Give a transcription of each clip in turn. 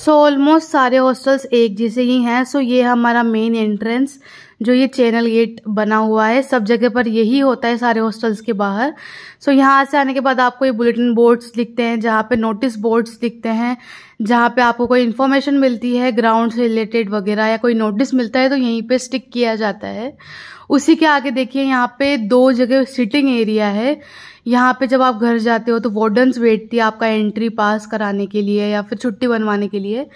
So almost सारे hostels एक जैसे ही हैं। सो ये हमारा मेन एंट्रेंस, जो ये चैनल गेट बना हुआ है, सब जगह पर यही होता है सारे हॉस्टल्स के बाहर। सो यहाँ से आने के बाद आपको ये बुलेटिन बोर्ड्स दिखते हैं, जहाँ पे नोटिस बोर्ड्स दिखते हैं, जहाँ पे आपको कोई इन्फॉर्मेशन मिलती है ग्राउंड से रिलेटेड वगैरह, या कोई नोटिस मिलता है तो यहीं पे स्टिक किया जाता है। उसी के आगे देखिए यहाँ पे 2 जगह सिटिंग एरिया है। यहाँ पे जब आप घर जाते हो तो वार्डन्स बैठती है आपका एंट्री पास कराने के लिए या फिर छुट्टी बनवाने के लिए।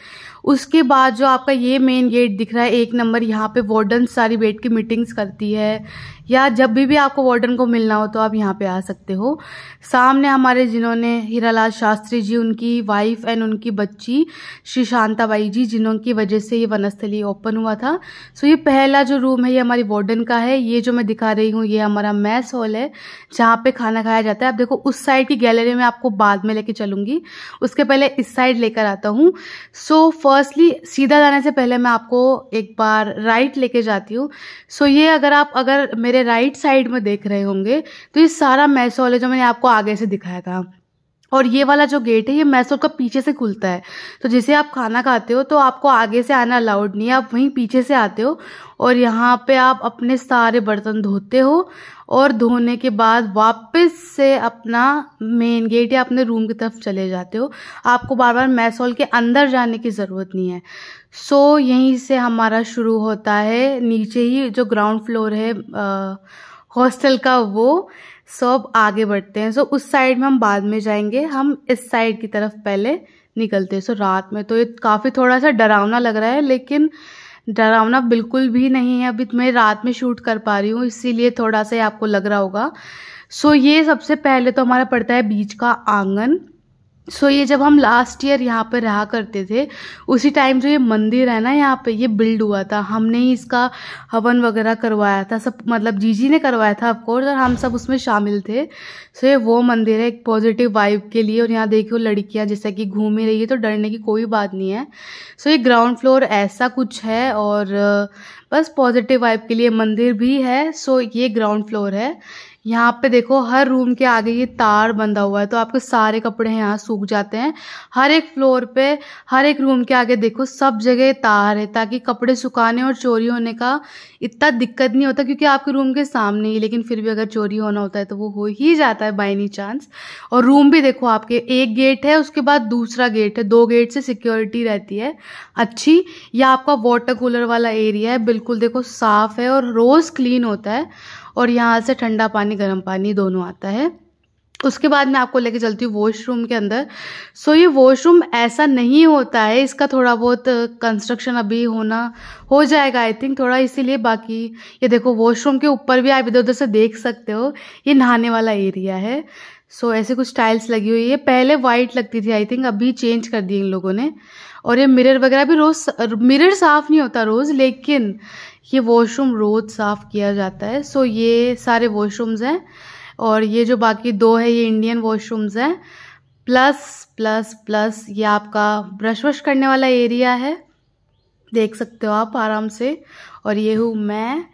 उसके बाद जो आपका ये मेन गेट दिख रहा है 1 नंबर, यहाँ पे वार्डन सारी बैठ के मीटिंग्स करती है, या जब भी आपको वार्डन को मिलना हो तो आप यहाँ पे आ सकते हो। सामने हमारे जिन्होंने हीरालाल शास्त्री जी, उनकी वाइफ एंड उनकी बच्ची श्री शांताबाई जी, जिन्होंने वजह से ये वनस्थली ओपन हुआ था। सो ये पहला जो रूम है ये हमारी वार्डन का है। ये जो मैं दिखा रही हूँ ये हमारा मैस हॉल है, जहाँ पे खाना खाया जाता है। आप देखो उस साइड की गैलरी में आपको बाद में लेके चलूंगी, उसके पहले इस साइड लेकर आता हूँ। सो फर्स्टली सीधा जाने से पहले मैं आपको एक बार राइट लेके जाती हूँ। सो ये अगर मेरे राइट साइड में देख रहे होंगे तो ये सारा मैस हॉल है जो मैंने आपको आगे से दिखाया था। और ये वाला जो गेट है ये मैस हॉल का पीछे से खुलता है। तो जैसे आप खाना खाते हो तो आपको आगे से आना अलाउड नहीं है, आप वहीं पीछे से आते हो और यहाँ पे आप अपने सारे बर्तन धोते हो और धोने के बाद वापस से अपना मेन गेट या अपने रूम की तरफ चले जाते हो। आपको बार बार मैस हॉल के अंदर जाने की ज़रूरत नहीं है। सो यहीं से हमारा शुरू होता है, नीचे ही जो ग्राउंड फ्लोर है हॉस्टल का वो। सो अब आगे बढ़ते हैं। सो उस साइड में हम बाद में जाएंगे, हम इस साइड की तरफ पहले निकलते हैं। सो रात में तो ये काफ़ी थोड़ा सा डरावना लग रहा है, लेकिन डरावना बिल्कुल भी नहीं है। अभी मैं रात में शूट कर पा रही हूँ इसीलिए थोड़ा सा आपको लग रहा होगा। सो ये सबसे पहले तो हमारा पड़ता है बीच का आंगन। सो ये जब हम लास्ट ईयर यहाँ पे रहा करते थे उसी टाइम जो ये मंदिर है ना यहाँ पे ये बिल्ड हुआ था, हमने ही इसका हवन वगैरह करवाया था, सब मतलब जीजी ने करवाया था ऑफकोर्स, और हम सब उसमें शामिल थे। सो ये वो मंदिर है एक पॉजिटिव वाइब के लिए। और यहाँ देखियो लड़कियाँ जैसा कि घूम ही रही है, तो डरने की कोई बात नहीं है। सो ये ग्राउंड फ्लोर ऐसा कुछ है और बस पॉजिटिव वाइब के लिए मंदिर भी है। सो ये ग्राउंड फ्लोर है। यहाँ पे देखो हर रूम के आगे ये तार बंधा हुआ है, तो आपके सारे कपड़े यहाँ सूख जाते हैं। हर एक फ्लोर पे हर एक रूम के आगे देखो सब जगह तार है, ताकि कपड़े सुखाने और चोरी होने का इतना दिक्कत नहीं होता, क्योंकि आपके रूम के सामने ही। लेकिन फिर भी अगर चोरी होना होता है तो वो हो ही जाता है बाय एनी चांस। और रूम भी देखो आपके एक गेट है, उसके बाद दूसरा गेट है, 2 गेट से सिक्योरिटी रहती है अच्छी। यह आपका वाटर कूलर वाला एरिया है, बिल्कुल देखो साफ है और रोज क्लीन होता है। और यहाँ से ठंडा पानी गर्म पानी दोनों आता है। उसके बाद मैं आपको लेके चलती हूँ वॉशरूम के अंदर। सो ये वॉशरूम ऐसा नहीं होता है, इसका थोड़ा बहुत कंस्ट्रक्शन अभी हो जाएगा आई थिंक थोड़ा, इसीलिए। बाकी ये देखो वॉशरूम के ऊपर भी आप इधर उधर से देख सकते हो, ये नहाने वाला एरिया है। सो ऐसे कुछ टाइल्स लगी हुई है, पहले वाइट लगती थी आई थिंक, अभी चेंज कर दी इन लोगों ने। और ये मिरर वगैरह भी रोज, मिरर साफ नहीं होता रोज, लेकिन ये वॉशरूम रोज साफ किया जाता है। सो ये सारे वॉशरूम्स हैं, और ये जो बाकी 2 है ये इंडियन वॉशरूम्स हैं। प्लस ये आपका ब्रश वश करने वाला एरिया है, देख सकते हो आप आराम से। और ये हूँ मैं।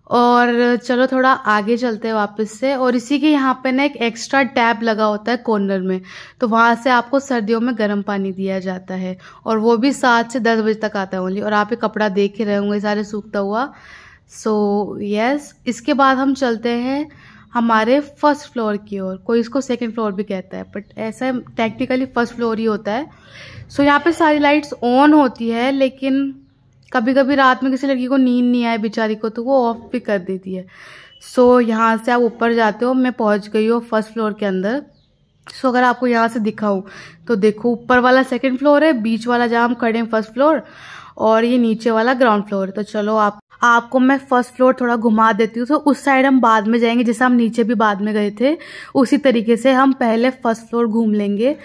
और चलो थोड़ा आगे चलते हैं वापस से। और इसी के यहाँ पे ना एक एक्स्ट्रा टैप लगा होता है कॉर्नर में, तो वहाँ से आपको सर्दियों में गर्म पानी दिया जाता है, और वो भी 7 से 10 बजे तक आता है ओनली। और आप ये कपड़ा देख ही रहे होंगे सारे सूखता हुआ। सो यस, इसके बाद हम चलते हैं हमारे फर्स्ट फ्लोर की ओर। कोई इसको सेकंड फ्लोर भी कहता है, बट ऐसा टेक्निकली फर्स्ट फ्लोर ही होता है। सो यहाँ पे सारी लाइट्स ऑन होती है, लेकिन कभी कभी रात में किसी लड़की को नींद नहीं आए बेचारी को, तो वो ऑफ भी कर देती है। सो यहाँ से आप ऊपर जाते हो, मैं पहुँच गई हूँ फर्स्ट फ्लोर के अंदर। सो अगर आपको यहाँ से दिखाऊँ तो देखो ऊपर वाला सेकंड फ्लोर है, बीच वाला जहाँ हम खड़े हैं फर्स्ट फ्लोर, और ये नीचे वाला ग्राउंड फ्लोर है। तो चलो आपको मैं फर्स्ट फ्लोर थोड़ा घुमा देती हूँ। तो उस साइड हम बाद में जाएंगे, जैसे हम नीचे भी बाद में गए थे उसी तरीके से हम पहले फर्स्ट फ्लोर घूम लेंगे।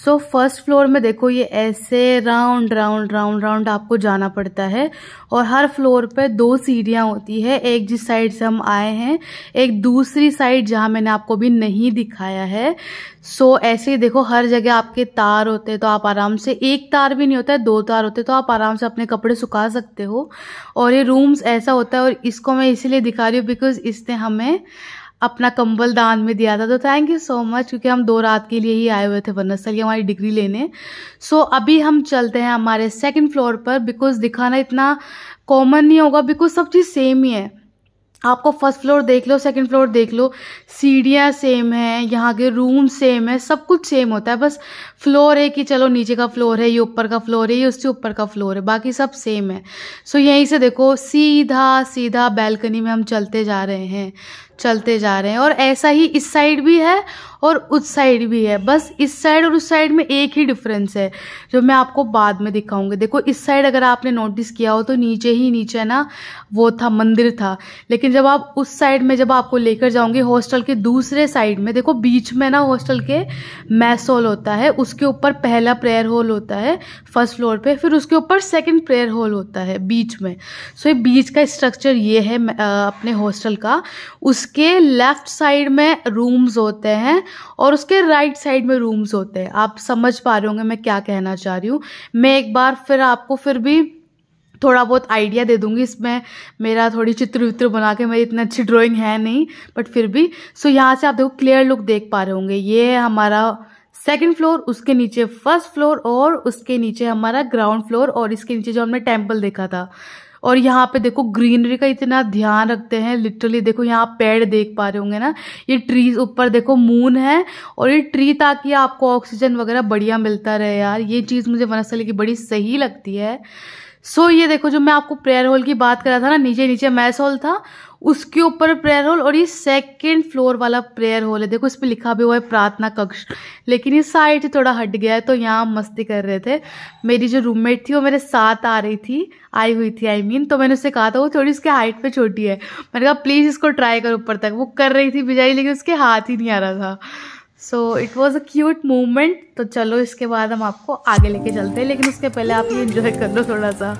सो फर्स्ट फ्लोर में देखो ये ऐसे राउंड राउंड राउंड राउंड आपको जाना पड़ता है, और हर फ्लोर पे 2 सीढ़ियाँ होती है, एक जिस साइड से हम आए हैं, एक दूसरी साइड जहाँ मैंने आपको भी नहीं दिखाया है। सो ऐसे ही देखो हर जगह आपके तार होते हैं, तो आप आराम से, एक तार भी नहीं होता है 2 तार होते हैं, तो आप आराम से अपने कपड़े सुखा सकते हो। और ये रूम्स ऐसा होता है, और इसको मैं इसीलिए दिखा रही हूँ बिकॉज इसने हमें अपना कंबल दान में दिया था, तो थैंक यू सो मच, क्योंकि हम 2 रात के लिए ही आए हुए थे वनस्थली हमारी डिग्री लेने। सो अभी हम चलते हैं हमारे सेकंड फ्लोर पर, बिकॉज दिखाना इतना कॉमन नहीं होगा, बिकॉज सब चीज़ सेम ही है। आपको फर्स्ट फ्लोर देख लो, सेकंड फ्लोर देख लो, सीढ़ियाँ सेम है, यहाँ के रूम सेम है, सब कुछ सेम होता है। बस फ्लोर है कि चलो नीचे का फ्लोर है, ये ऊपर का फ्लोर है, ये उससे ऊपर का फ्लोर है, बाकी सब सेम है। सो यहीं से देखो सीधा सीधा बैल्कनी में हम चलते जा रहे हैं। और ऐसा ही इस साइड भी है और उस साइड भी है। बस इस साइड और उस साइड में एक ही डिफरेंस है जो मैं आपको बाद में दिखाऊंगी। देखो इस साइड अगर आपने नोटिस किया हो तो नीचे ही नीचे ना वो था, मंदिर था। लेकिन जब आप उस साइड में जब आपको लेकर जाऊंगी हॉस्टल के दूसरे साइड में, देखो बीच में ना हॉस्टल के मैस हॉल होता है, उसके ऊपर पहला प्रेयर हॉल होता है फर्स्ट फ्लोर पे, फिर उसके ऊपर सेकंड प्रेयर हॉल होता है बीच में। सो ये बीच का स्ट्रक्चर ये है अपने हॉस्टल का। उसके लेफ्ट साइड में रूम्स होते हैं और उसके राइट साइड में रूम्स होते हैं। आप समझ पा रहे होंगे मैं क्या कहना चाह रही हूँ। मैं एक बार फिर आपको फिर भी थोड़ा बहुत आइडिया दे दूंगी, इसमें मेरा थोड़ी चित्र वित्र बना के, मेरी इतनी अच्छी ड्राइंग है नहीं बट फिर भी। सो यहाँ से आप देखो क्लियर लुक देख पा रहे होंगे, ये है हमारा सेकंड फ्लोर, उसके नीचे फर्स्ट फ्लोर और उसके नीचे हमारा ग्राउंड फ्लोर और इसके नीचे जो हमने टेम्पल देखा था। और यहाँ पे देखो ग्रीनरी का इतना ध्यान रखते हैं, लिटरली देखो यहाँ पेड़ देख पा रहे होंगे ना, ये ट्रीज, ऊपर देखो मून है और ये ट्री, ताकि आपको ऑक्सीजन वगैरह बढ़िया मिलता रहे यार। ये चीज़ मुझे वनस्थली की बड़ी सही लगती है। सो ये देखो जो मैं आपको प्रेयर हॉल की बात कर रहा था ना, नीचे नीचे मैस हॉल था, उसके ऊपर प्रेयर हॉल, और ये सेकंड फ्लोर वाला प्रेयर हॉल है। देखो इस पे लिखा भी हुआ है प्रार्थना कक्ष, लेकिन ये साइड से थोड़ा हट गया है, तो यहाँ मस्ती कर रहे थे। मेरी जो रूममेट थी वो मेरे साथ आई हुई थी आई मीन, तो मैंने उससे कहा था, वो थोड़ी उसके हाइट पे छोटी है, मैंने कहा प्लीज इसको ट्राई कर ऊपर तक। वो कर रही थी बिजाई, लेकिन उसके हाथ ही नहीं आ रहा था। So it was a cute movement. तो चलो इसके बाद हम आपको आगे लेके चलते हैं, लेकिन उसके पहले आप ये एंजॉय कर लो थोड़ा सा।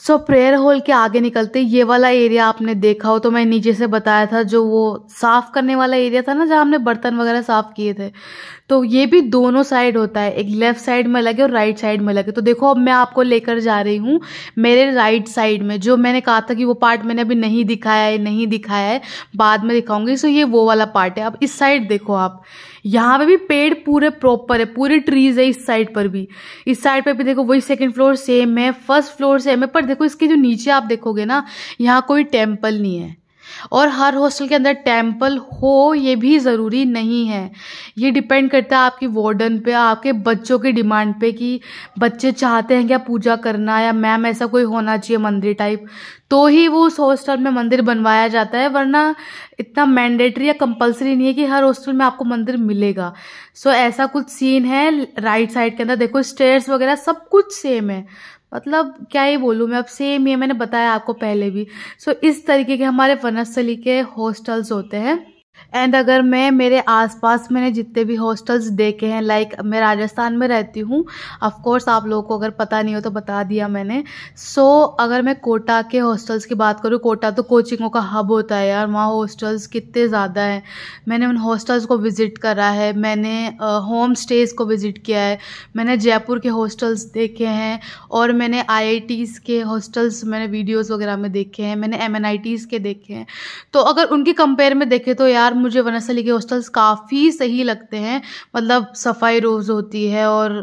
सो प्रेयर हॉल के आगे निकलते ये वाला एरिया आपने देखा हो तो मैं नीचे से बताया था, जो वो साफ करने वाला एरिया था ना, जहाँ हमने बर्तन वगैरह साफ किए थे, तो ये भी दोनों साइड होता है, एक लेफ्ट साइड में लगे और राइट साइड में लगे। तो देखो अब मैं आपको लेकर जा रही हूँ मेरे राइट साइड में, जो मैंने कहा था कि वो पार्ट मैंने अभी नहीं दिखाया है, बाद में दिखाऊंगी। सो ये वो वाला पार्ट है। अब इस साइड देखो आप, यहाँ पे भी पेड़ पूरे प्रॉपर है, पूरे ट्रीज है इस साइड पर भी। इस साइड पे भी देखो वही सेकंड फ्लोर सेम है, फर्स्ट फ्लोर सेम है, पर देखो इसके जो नीचे आप देखोगे ना, यहाँ कोई टेम्पल नहीं है। और हर हॉस्टल के अंदर टेम्पल हो ये भी ज़रूरी नहीं है, ये डिपेंड करता है आपकी वार्डन पे, आपके बच्चों की डिमांड पे, कि बच्चे चाहते हैं क्या पूजा करना, या मैम ऐसा कोई होना चाहिए मंदिर टाइप, तो ही वो उस हॉस्टल में मंदिर बनवाया जाता है, वरना इतना मैंडेटरी या कंपलसरी नहीं है कि हर हॉस्टल में आपको मंदिर मिलेगा। सो ऐसा कुछ सीन है राइट साइड के अंदर। देखो स्टेयर्स वगैरह सब कुछ सेम है, मतलब क्या ही बोलूँ मैं, अब सेम ही है, मैंने बताया आपको पहले भी। सो इस तरीके के हमारे वनस्थली के हॉस्टल्स होते हैं। एंड अगर मैं मेरे आसपास मैंने जितने भी हॉस्टल्स देखे हैं, लाइक मैं राजस्थान में रहती हूँ, ऑफ कोर्स आप लोगों को अगर पता नहीं हो तो बता दिया मैंने। सो अगर मैं कोटा के हॉस्टल्स की बात करूँ, कोटा तो कोचिंगों का हब होता है यार, वहाँ हॉस्टल्स कितने ज़्यादा हैं। मैंने उन हॉस्टल्स को विज़िट करा है, मैंने होम स्टेज़ को विज़िट किया है, मैंने जयपुर के हॉस्टल्स देखे हैं, और मैंने IITs के हॉस्टल्स मैंने वीडियोज़ वगैरह में देखे हैं, मैंने MNITs के देखे हैं। तो अगर उनकी कंपेयर में देखें तो यार मुझे वनस्थली के हॉस्टल्स काफ़ी सही लगते हैं। मतलब सफाई रोज़ होती है, और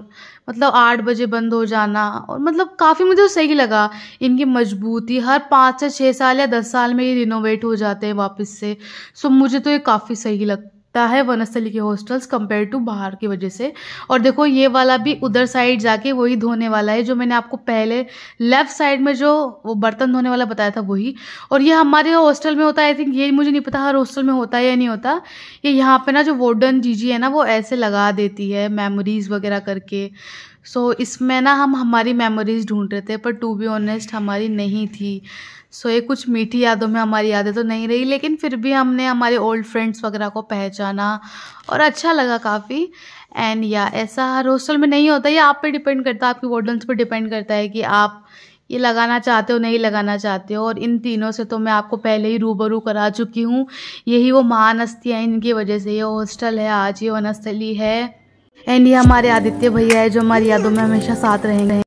मतलब 8 बजे बंद हो जाना, और मतलब काफ़ी मुझे तो सही लगा। इनकी मजबूती, हर 5 से 6 साल या 10 साल में ये रिनोवेट हो जाते हैं वापस से। सो मुझे तो ये काफ़ी सही लगता है वनस्थली के हॉस्टल्स कंपेयर टू बाहर की वजह से। और देखो ये वाला भी उधर साइड जाके वही धोने वाला है, जो मैंने आपको पहले लेफ्ट साइड में जो वो बर्तन धोने वाला बताया था वही। और ये हमारे हॉस्टल में होता है, आई थिंक, ये मुझे नहीं पता हर हॉस्टल में होता है या नहीं होता। ये यहाँ पे ना जो वार्डन जीजी है ना, वो ऐसे लगा देती है मेमोरीज वगैरह करके। सो इसमें ना हम हमारी मेमोरीज ढूंढ रहे थे, पर टू बी ऑनेस्ट हमारी नहीं थी। सो ये कुछ मीठी यादों में हमारी यादें तो नहीं रही, लेकिन फिर भी हमने हमारे ओल्ड फ्रेंड्स वगैरह को पहचाना और अच्छा लगा काफ़ी। एंड या ऐसा हर हॉस्टल में नहीं होता, ये आप पे डिपेंड करता है, आपकी वार्डन्स पे डिपेंड करता है कि आप ये लगाना चाहते हो नहीं लगाना चाहते हो। और इन तीनों से तो मैं आपको पहले ही रूबरू करा चुकी हूँ, यही वो महान हस्तियाँ, इनकी वजह से ये हॉस्टल है, आज ये वनस्थली है। एंड ये हमारे आदित्य भैया है जो हमारी यादों में हमेशा साथ रहेंगे।